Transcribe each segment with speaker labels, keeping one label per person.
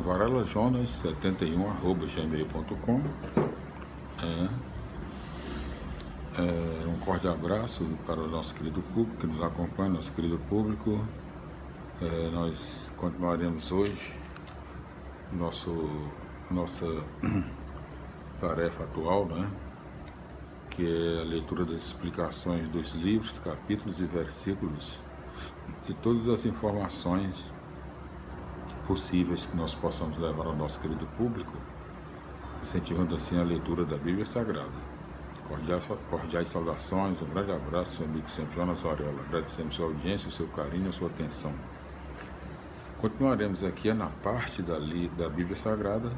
Speaker 1: varelajonas71@gmail.com. Um cordial abraço para o nosso querido público que nos acompanha, nosso querido público. Nós continuaremos hoje nossa tarefa atual, né? Que é a leitura das explicações dos livros, capítulos e versículos e todas as informações possíveis que nós possamos levar ao nosso querido público, incentivando assim a leitura da Bíblia Sagrada. Cordiais saudações, um grande abraço, seu amigo sempre Jonas Varela. Agradecemos sua audiência, o seu carinho, a sua atenção. Continuaremos aqui na parte da Bíblia Sagrada,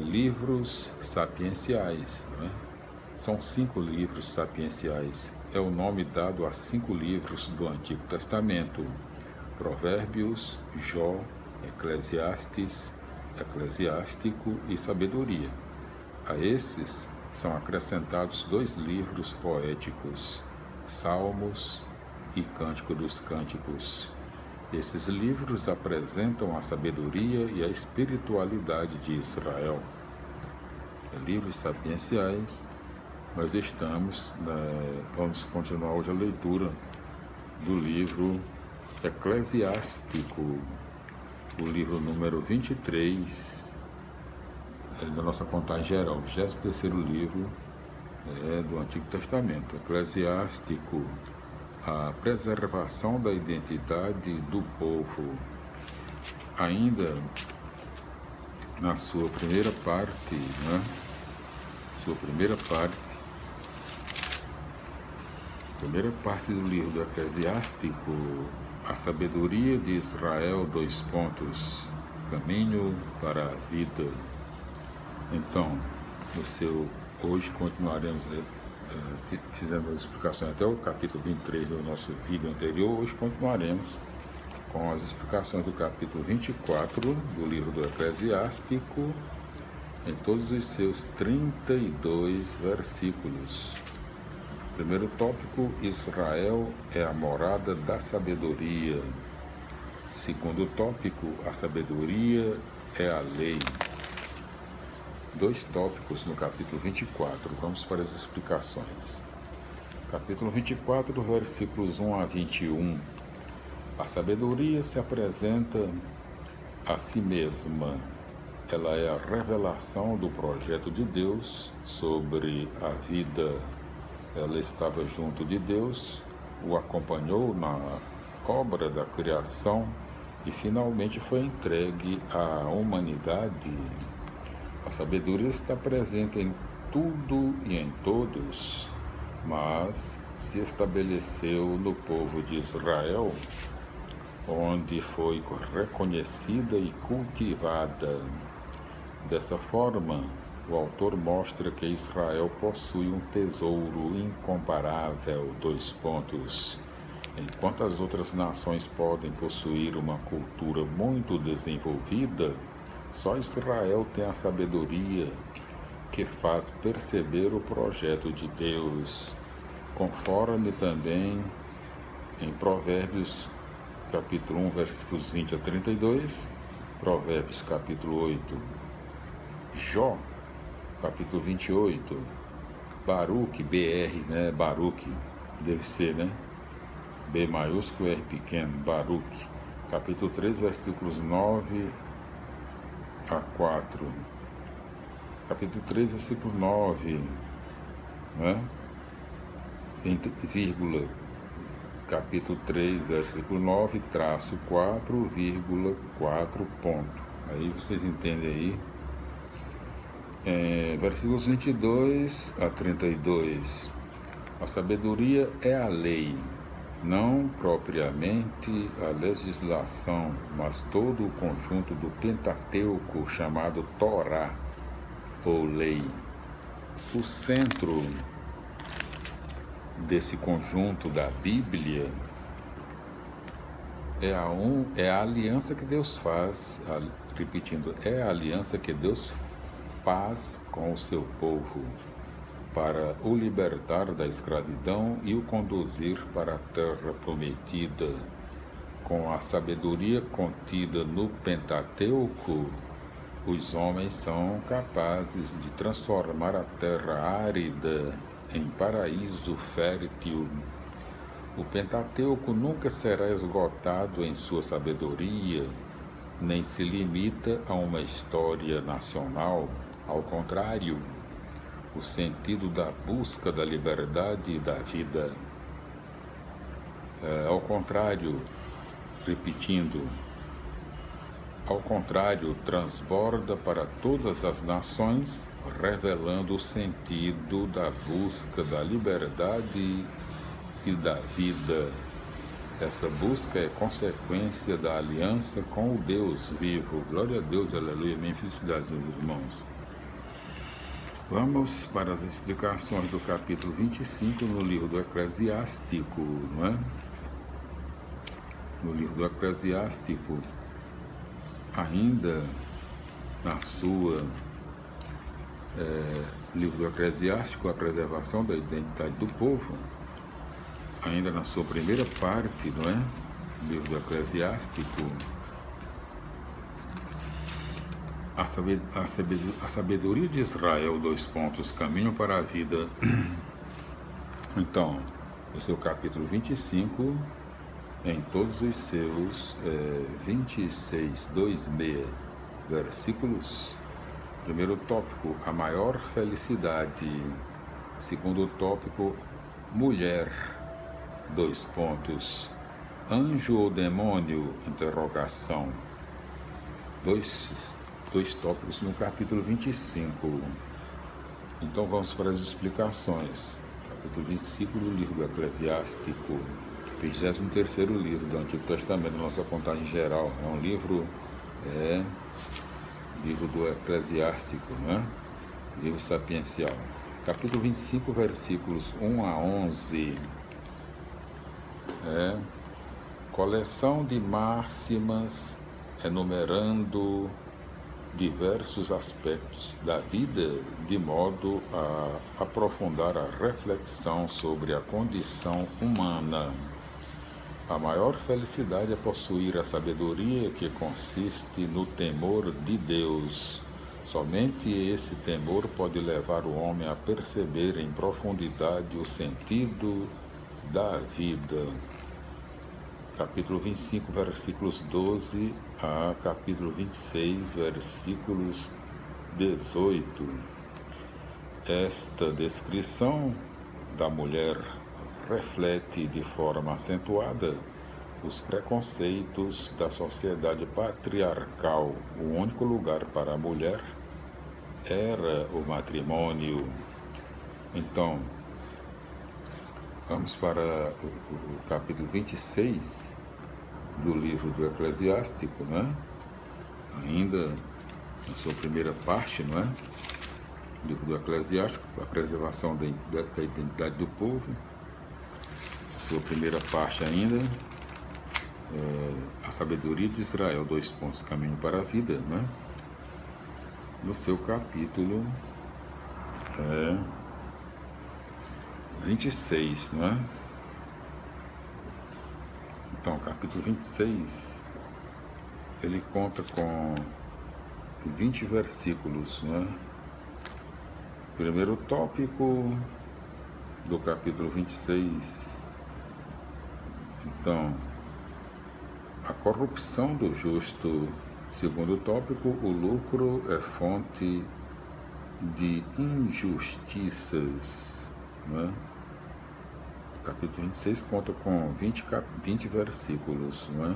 Speaker 1: livros sapienciais, né? São 5 livros sapienciais. É o nome dado a 5 livros do Antigo Testamento: Provérbios, Jó, Eclesiastes, Eclesiástico e Sabedoria. A esses são acrescentados 2 livros poéticos, Salmos e Cântico dos Cânticos. Esses livros apresentam a sabedoria e a espiritualidade de Israel. Livros sapienciais. Nós vamos continuar hoje a leitura do livro Eclesiástico, o livro número 23, da nossa contagem geral, 23º livro do Antigo Testamento. Eclesiástico, a preservação da identidade do povo. Ainda na sua primeira parte, né? Primeira parte do livro do Eclesiástico, a sabedoria de Israel, : caminho para a vida. Então, hoje continuaremos, fizemos as explicações até o capítulo 23 do nosso vídeo anterior. Hoje continuaremos com as explicações do capítulo 24 do livro do Eclesiástico, em todos os seus 32 versículos. Primeiro tópico: Israel é a morada da sabedoria. Segundo tópico: a sabedoria é a lei. 2 tópicos no capítulo 24. Vamos para as explicações. Capítulo 24, versículos 1 a 21. A sabedoria se apresenta a si mesma. Ela é a revelação do projeto de Deus sobre a vida. Ela estava junto de Deus, o acompanhou na obra da criação e finalmente foi entregue à humanidade. A sabedoria está presente em tudo e em todos, mas se estabeleceu no povo de Israel, onde foi reconhecida e cultivada. Dessa forma, o autor mostra que Israel possui um tesouro incomparável. : enquanto as outras nações podem possuir uma cultura muito desenvolvida, só Israel tem a sabedoria que faz perceber o projeto de Deus, conforme também em Provérbios capítulo 1, versículos 20 a 32, Provérbios capítulo 8, Jó capítulo 28, Baruque, BR, né? Baruque, deve ser, né? B maiúsculo, R pequeno, Baruque, capítulo 3, versículos 9 a 4. Capítulo 3, versículo 9, né? Vírgula, capítulo 3, versículo 9, traço 4, vírgula 4, ponto. Aí vocês entendem aí. Versículos 22 a 32. A sabedoria é a lei, não propriamente a legislação, mas todo o conjunto do Pentateuco chamado Torá, ou lei. O centro desse conjunto da Bíblia é a aliança que Deus faz, repetindo, é a aliança que Deus faz com o seu povo para o libertar da escravidão e o conduzir para a terra prometida, com a sabedoria contida no Pentateuco, os homens são capazes de transformar a terra árida em paraíso fértil. O Pentateuco nunca será esgotado em sua sabedoria, nem se limita a uma história nacional. Ao contrário, o sentido da busca da liberdade e da vida. Transborda para todas as nações, revelando o sentido da busca da liberdade e da vida. Essa busca é consequência da aliança com o Deus vivo. Glória a Deus, aleluia, minha felicidade, meus irmãos. Vamos para as explicações do capítulo 25 no livro do Eclesiástico, não é? No livro do Eclesiástico, ainda na sua livro do Eclesiástico, a preservação da identidade do povo, ainda na sua primeira parte, não é? Livro do Eclesiástico, a sabedoria de Israel, caminho para a vida. Então, no seu capítulo 25, em todos os seus 26 versículos, primeiro tópico, a maior felicidade. Segundo tópico, mulher, anjo ou demônio, interrogação. Dois tópicos no capítulo 25. Então vamos para as explicações. Capítulo 25 do livro do Eclesiástico, 23º livro do Antigo Testamento, nossa contagem geral. É um livro do Eclesiástico, né? Livro sapiencial. Capítulo 25, versículos 1 a 11. Coleção de máximas enumerando diversos aspectos da vida, de modo a aprofundar a reflexão sobre a condição humana. A maior felicidade é possuir a sabedoria que consiste no temor de Deus. Somente esse temor pode levar o homem a perceber em profundidade o sentido da vida. Capítulo 25, versículos 12 a capítulo 26, versículos 18. Esta descrição da mulher reflete de forma acentuada os preconceitos da sociedade patriarcal. O único lugar para a mulher era o matrimônio. Então, vamos para o capítulo 26 do livro do Eclesiástico, né? Ainda na sua primeira parte, não é? Livro do Eclesiástico, a preservação da identidade do povo. Sua primeira parte ainda, a sabedoria de Israel, caminho para a vida, não é? No seu capítulo 26, não é? Então, capítulo 26, ele conta com 20 versículos, não é? Primeiro tópico do capítulo 26. Então, a corrupção do justo. Segundo tópico, o lucro é fonte de injustiças, não é? O capítulo 26 conta com 20 versículos, não é?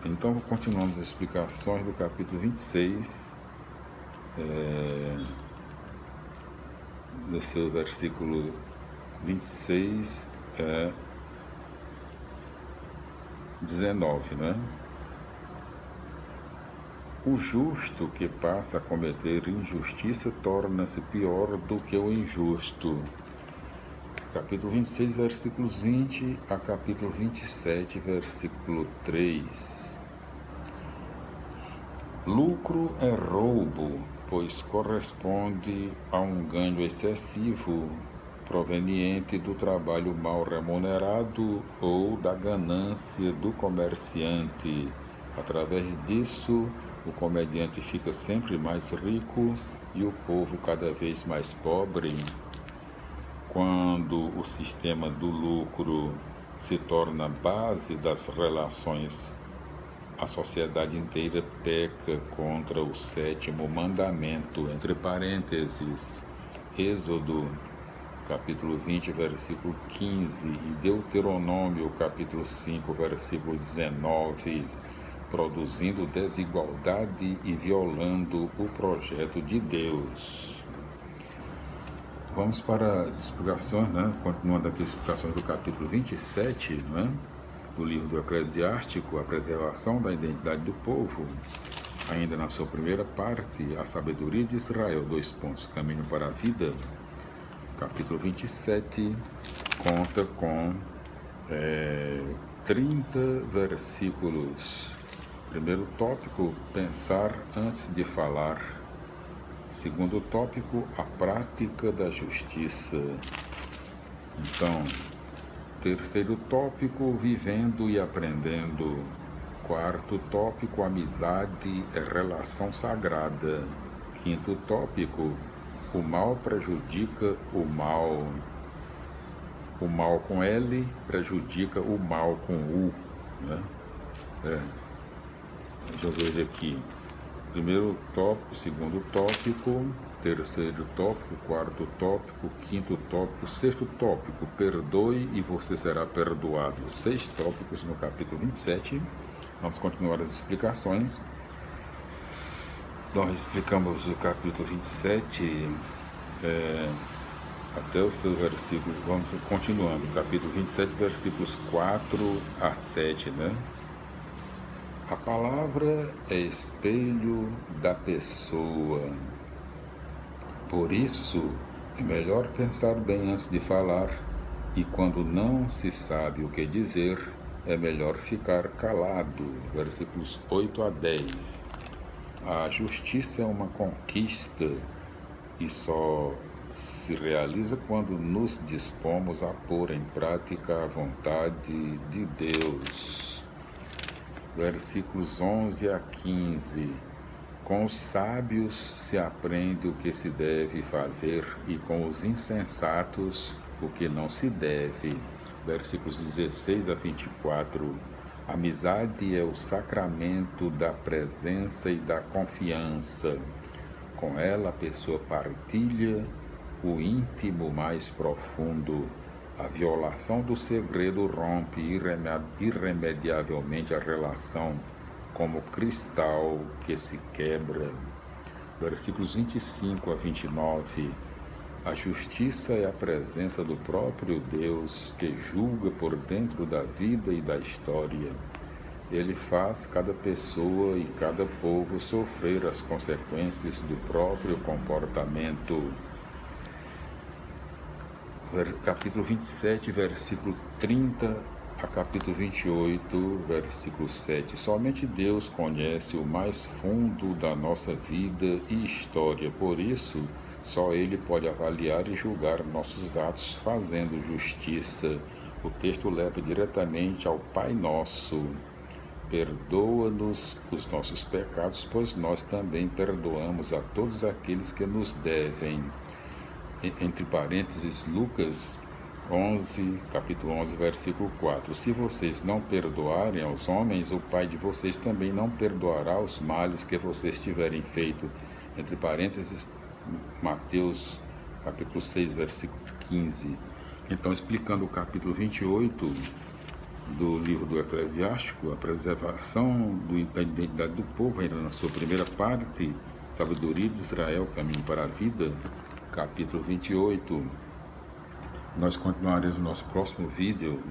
Speaker 1: Então, continuamos as explicações do capítulo 26, no seu versículo 26, 19, né? O justo que passa a cometer injustiça torna-se pior do que o injusto. Capítulo 26, versículos 20 a capítulo 27, versículo 3. Lucro é roubo, pois corresponde a um ganho excessivo. proveniente do trabalho mal remunerado ou da ganância do comerciante. Através disso, o comediante fica sempre mais rico e o povo cada vez mais pobre. Quando o sistema do lucro se torna a base das relações, a sociedade inteira peca contra o 7º mandamento, entre parênteses, Êxodo, capítulo 20, versículo 15, e Deuteronômio, capítulo 5, versículo 19, produzindo desigualdade e violando o projeto de Deus. Vamos para as explicações, continuando aqui as explicações do capítulo 27, do livro do Eclesiástico, a preservação da identidade do povo. Ainda na sua primeira parte, a sabedoria de Israel, caminho para a vida. Capítulo 27 conta com 30 versículos. Primeiro tópico, pensar antes de falar. Segundo tópico, a prática da justiça. Então, terceiro tópico, vivendo e aprendendo. Quarto tópico, amizade é relação sagrada. Quinto tópico, o mal prejudica o mal. O mal com L prejudica o mal com U. Deixa eu ver aqui. Primeiro tópico, segundo tópico, terceiro tópico, quarto tópico, quinto tópico, sexto tópico, perdoe e você será perdoado. 6 tópicos no capítulo 27. Vamos continuar as explicações. Nós explicamos o capítulo 27 até o seu versículo. Vamos continuando. Capítulo 27, versículos 4 a 7, A palavra é espelho da pessoa. Por isso, é melhor pensar bem antes de falar, e quando não se sabe o que dizer, é melhor ficar calado. Versículos 8 a 10. A justiça é uma conquista e só se realiza quando nos dispomos a pôr em prática a vontade de Deus. Versículos 11 a 15. Com os sábios se aprende o que se deve fazer e com os insensatos o que não se deve. Versículos 16 a 24. Amizade é o sacramento da presença e da confiança. Com ela a pessoa partilha o íntimo mais profundo. A violação do segredo rompe irremediavelmente a relação, como cristal que se quebra. Versículos 25 a 29. A justiça é a presença do próprio Deus que julga por dentro da vida e da história. Ele faz cada pessoa e cada povo sofrer as consequências do próprio comportamento. Capítulo 27, versículo 30 a capítulo 28, versículo 7. Somente Deus conhece o mais fundo da nossa vida e história. Por isso, só Ele pode avaliar e julgar nossos atos fazendo justiça. O texto leva diretamente ao Pai Nosso. Perdoa-nos os nossos pecados, pois nós também perdoamos a todos aqueles que nos devem. Entre parênteses, Lucas 11, capítulo 11, versículo 4. Se vocês não perdoarem aos homens, o Pai de vocês também não perdoará os males que vocês tiverem feito. Entre parênteses, Mateus, capítulo 6, versículo 15. Então, explicando o capítulo 28 do livro do Eclesiástico, a preservação da identidade do povo, ainda na sua primeira parte, sabedoria de Israel, caminho para a vida, capítulo 28. Nós continuaremos no nosso próximo vídeo,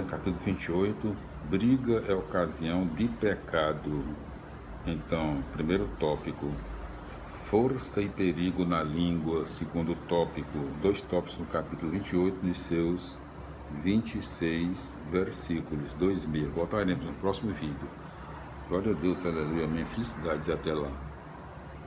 Speaker 1: capítulo 28, briga é ocasião de pecado. Então, primeiro tópico, força e perigo na língua. Segundo tópico, 2 tópicos no capítulo 28, nos seus 26 versículos, 2,5. Voltaremos no próximo vídeo. Glória a Deus, aleluia, amém. Felicidades e até lá.